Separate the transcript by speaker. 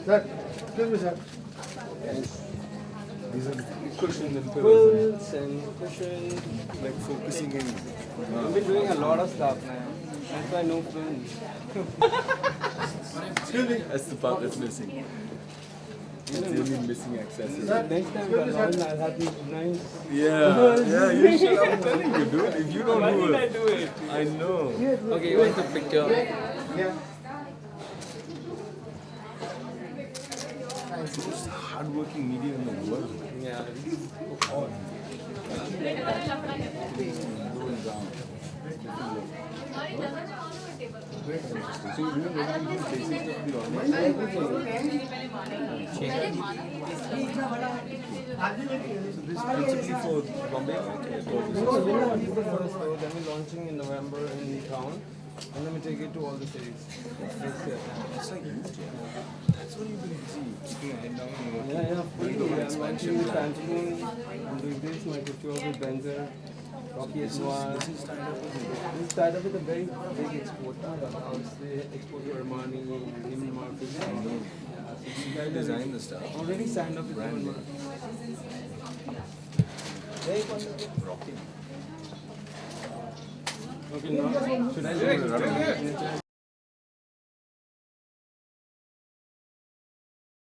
Speaker 1: Sir, excuse me, sir.
Speaker 2: These are cushions and pillows.
Speaker 3: Quilts and cushions.
Speaker 2: Like focusing in.
Speaker 3: I've been doing a lot of stuff, man. That's why no films.
Speaker 1: Excuse me.
Speaker 2: That's the part that's missing. It's the only missing accessory.
Speaker 3: Next time I'll have these nice.
Speaker 2: Yeah, you should. I'm telling you, dude. If you don't
Speaker 3: Why
Speaker 2: do
Speaker 3: didn't I
Speaker 2: it,
Speaker 3: do it?
Speaker 2: I know.
Speaker 3: Okay, you want the picture?
Speaker 1: Yeah.
Speaker 2: It's the most hardworking media in the world.
Speaker 3: Yeah.
Speaker 2: Going down. So you remember when you do basic stuff, the online? So this is principally for Bombay market or this is
Speaker 3: No, you know, this is the first show. Then we're launching in November in town. And then we take it to all the cities. Next year.
Speaker 2: It's like huge, yeah. That's what you've been busy keeping your head down and working.
Speaker 3: Yeah, fully. I'm launching with Pantaloon. I'm doing this, my picture with Benzer. Rocky Noir.
Speaker 2: This is tied up with
Speaker 3: This is tied up with a very big exporter. They export to Armani, Neiman Marcus. Yeah, so
Speaker 2: you guys design the stuff.
Speaker 3: already signed up with Neiman Marcus.
Speaker 2: Rocking.
Speaker 3: Okay, now should I do it?